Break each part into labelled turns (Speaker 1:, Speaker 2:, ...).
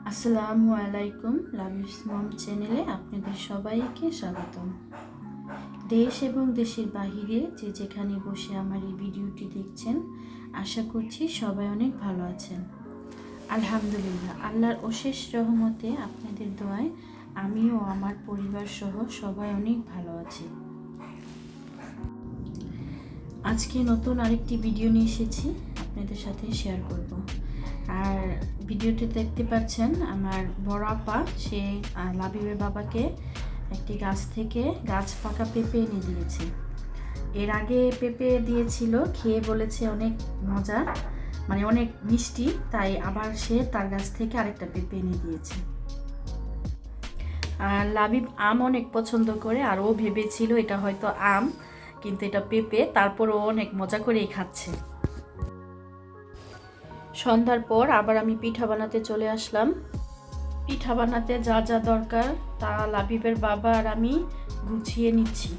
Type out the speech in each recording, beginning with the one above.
Speaker 1: আসসালামু আলাইকুম। লাবিবস মম চ্যানেলে আপনাদের সবাইকে স্বাগতম। দেশ এবং দেশের বাহিরে যে যেখানে বসে আমার এই ভিডিওটি দেখছেন, আশা করছি সবাই অনেক ভালো আছেন। আলহামদুলিল্লাহ, আল্লাহর অশেষ রহমতে আপনাদের দোয়ায় আমিও আমার পরিবার সহ সবাই অনেক ভালো আছি। আজকে নতুন আরেকটি ভিডিও নিয়ে এসেছি, আপনাদের সাথে শেয়ার করব। আর ভিডিওতে দেখতে পাচ্ছেন আমার বড় আপা সে লাবিবের বাবাকে একটি গাছ থেকে পাকা পেঁপে এনে দিয়েছে। এর আগে পেঁপে দিয়েছিল, খেয়ে বলেছে অনেক মজা, মানে অনেক মিষ্টি, তাই আবার সে তার গাছ থেকে আরেকটা পেঁপে এনে দিয়েছে। আর লাবিব আম অনেক পছন্দ করে, আর ও ভেবেছিল এটা হয়তো আম, কিন্তু এটা পেঁপে। তারপর ও অনেক মজা করেই খাচ্ছে। সন্ধ্যার পর আবার আমি পিঠা বানাতে চলে আসলাম। পিঠা বানাতে যা যা দরকার তা লাবিবের বাবা আর আমি গুছিয়ে নিচ্ছি।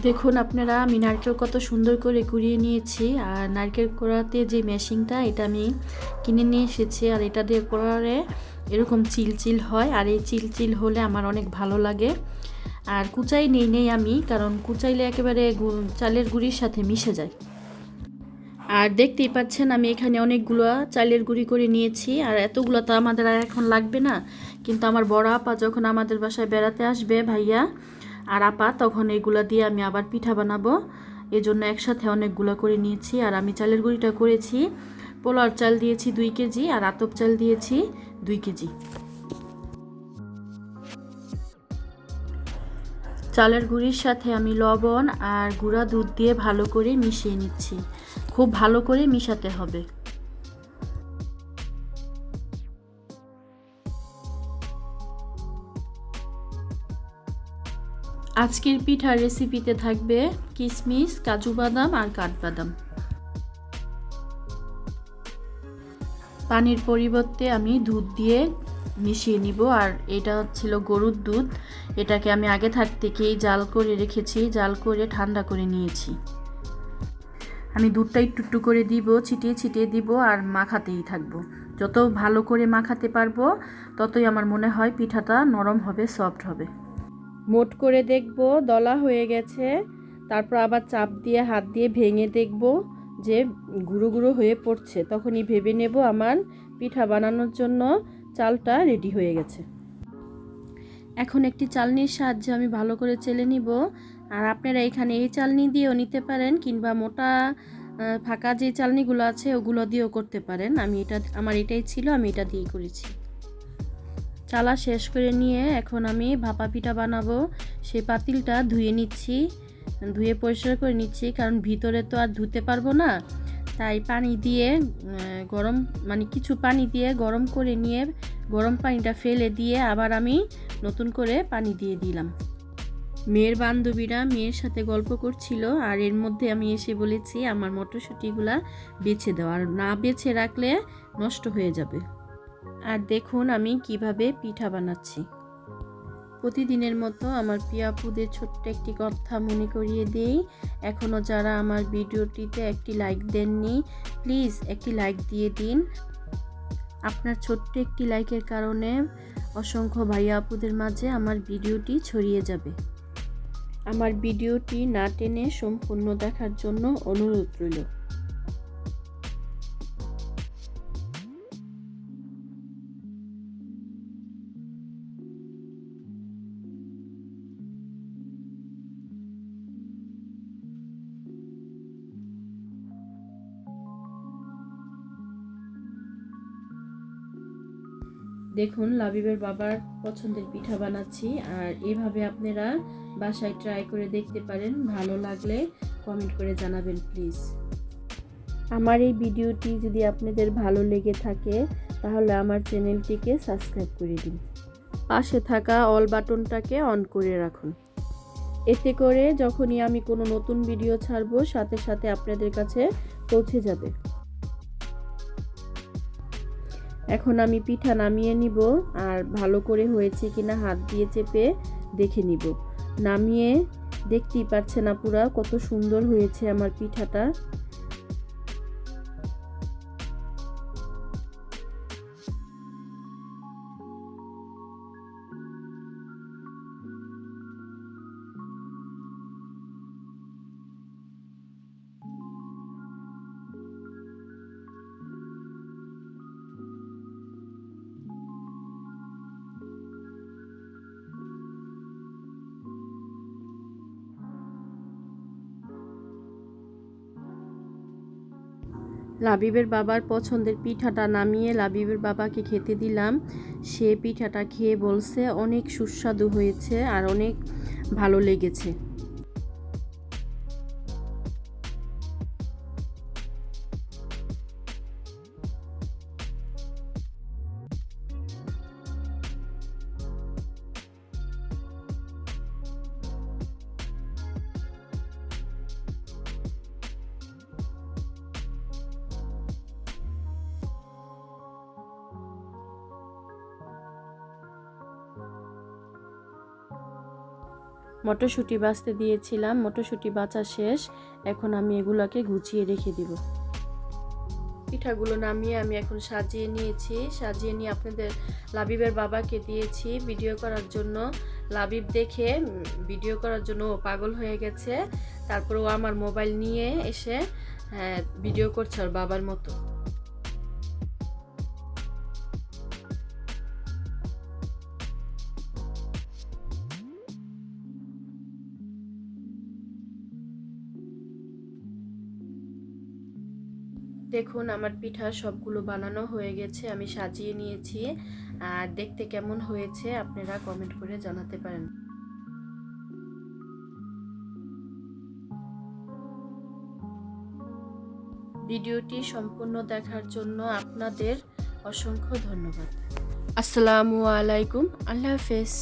Speaker 1: দেখুন আপনারা, আমি নারকেল কত সুন্দর করে কুড়িয়ে নিয়েছি। আর নারকেল কোড়াতে যে মেশিনটা, এটা আমি কিনে নিয়ে এসেছি। আর এটা দিয়ে কোড়ালে এরকম চিলচিল হয়, আর এই চিলচিল হলে আমার অনেক ভালো লাগে। আর কুচাই নেই আমি, কারণ কুচাইলে একেবারে চালের গুঁড়ির সাথে মিশে যায়। আর দেখতেই পাচ্ছেন আমি এখানে অনেকগুলো চালের গুঁড়ি করে নিয়েছি। আর এতগুলো তো আমাদের আর এখন লাগবে না, কিন্তু আমার বড় আপা যখন আমাদের বাসায় বেড়াতে আসবে, ভাইয়া আর আপা, তখন এগুলো দিয়ে আমি আবার পিঠা বানাবো। এজন্য একসাথে অনেকগুলো করে নিয়েছি। আর আমি চালের গুঁড়িটা করেছি, পোলার চাল দিয়েছি 2 কেজি, আর আতপ চাল দিয়েছি 2 কেজি। চালের গুঁড়ির সাথে আমি লবণ আর গুঁড়া দুধ দিয়ে ভালো করে মিশিয়ে নিচ্ছি। খুব ভালো করে মিশাতে হবে। আজকের পিঠার রেসিপিতে থাকবে কিশমিশ, কাজু বাদাম আর কাঠবাদাম। পানির পরিবর্তে আমি দুধ দিয়ে মিশিয়ে নিব। আর এটা ছিল গরুর দুধ, এটাকে আমি আগে থেকেই জাল করে রেখেছি, জাল করে ঠান্ডা করে নিয়েছি। আমি দুধটা একটু করে দিব, ছিটিয়ে দিব, আর মাখাতেই থাকবো। যত ভালো করে মাখাতে পারবো ততই আমার মনে হয় পিঠাটা নরম হবে, সফট হবে। মোট করে দেখব দলা হয়ে গেছে, তারপর আবার চাপ দিয়ে হাত দিয়ে ভেঙে দেখব যে গুঁড়ো গুঁড়ো হয়ে পড়ছে, তখনই ভেবে নেব আমার পিঠা বানানোর জন্য চালটা রেডি হয়ে গেছে। এখন একটি চালনির সাহায্যে আমি ভালো করে চেলে নিব। আর আপনারা এখানে এই চালনি দিয়েও নিতে পারেন, কিংবা মোটা ফাঁকা যে চালনিগুলো আছে ওগুলো দিয়েও করতে পারেন। আমার এটাই ছিল, আমি এটা দিয়েই করেছি। চালা শেষ করে নিয়ে এখন আমি ভাপা পিঠা বানাবো। সেই পাতিলটা ধুয়ে পরিষ্কার করে নিচ্ছি, কারণ ভিতরে তো আর ধুতে পারবো না। তাই পানি দিয়ে কিছু পানি দিয়ে গরম করে নিয়ে, গরম পানিটা ফেলে দিয়ে আবার আমি নতুন করে পানি দিয়ে দিলাম। মেয়ের বান্ধবীরা মেয়ের সাথে গল্প করছিল, আর এর মধ্যে আমি এসে বলেছি আমার মটরশুঁটিগুলা বেছে দাও, আর না বেছে রাখলে নষ্ট হয়ে যাবে। আর দেখুন আমি কিভাবে পিঠা বানাচ্ছি। প্রতিদিনের মতো আমার প্রিয় আপুদের ছোট্ট একটি কথা মনে করিয়ে দেই। এখনও যারা আমার ভিডিওটিতে একটি লাইক দেননি, প্লিজ একটি লাইক দিয়ে দিন। আপনার ছোট্ট একটি লাইকের কারণে অসংখ্য ভাইয়া আপুদের মাঝে আমার ভিডিওটি ছড়িয়ে যাবে। আমার ভিডিওটি না টেনে সম্পূর্ণ দেখার জন্য অনুরোধ রইল। দেখুন লাবিবের বাবার পছন্দের পিঠা বানাচ্ছি, আর এভাবে আপনারা বাসায় ট্রাই করে দেখতে পারেন। ভালো লাগলে কমেন্ট করে জানাবেন প্লিজ। আমার এই ভিডিওটি যদি আপনাদের ভালো লেগে থাকে তাহলে আমার চ্যানেলটিকে সাবস্ক্রাইব করে দিন। পাশে থাকা অল বাটনটাকে অন করে রাখুন, এতে করে যখনই আমি কোনো নতুন ভিডিও ছাড়বো সাথে সাথে আপনাদের কাছে পৌঁছে যাবে। এখন আমি পিঠা নামিয়ে নিব, আর ভালো করে হয়েছে কিনা হাত দিয়ে চেপে দেখে নিব। নামিয়ে দেখতেই পাচ্ছেন আপুরা কত সুন্দর হয়েছে আমার পিঠাটা। লাবিবের বাবার পছন্দের পিঠাটা নামিয়ে লাবিবের বাবাকে খেতে দিলাম। সে পিঠাটা খেয়ে বলছে অনেক সুস্বাদু হয়েছে আর অনেক ভালো লেগেছে। মটরশুঁটি বাছতে দিয়েছিলাম, মটরশুঁটি বাছা শেষ। এখন আমি এগুলোকে গুছিয়ে রেখে দিব। পিঠাগুলো নামিয়ে আমি এখন সাজিয়ে নিয়েছি। সাজিয়ে নিয়ে আপনাদের লাবিবের বাবাকে দিয়েছি ভিডিও করার জন্য। লাবিব দেখে ভিডিও করার জন্য ও পাগল হয়ে গেছে। তারপর ও আমার মোবাইল নিয়ে এসে ভিডিও করছে ওর বাবার মতো। দেখুন আমার পিঠা সবগুলো বানানো হয়ে গেছে, আমি সাজিয়ে নিয়েছি। আর দেখতে কেমন হয়েছে আপনারা কমেন্ট করে জানাতে পারেন। ভিডিওটি সম্পূর্ণ দেখার জন্য আপনাদের অসংখ্য ধন্যবাদ। আসসালামু আলাইকুম, আল্লাহ হাফেজ।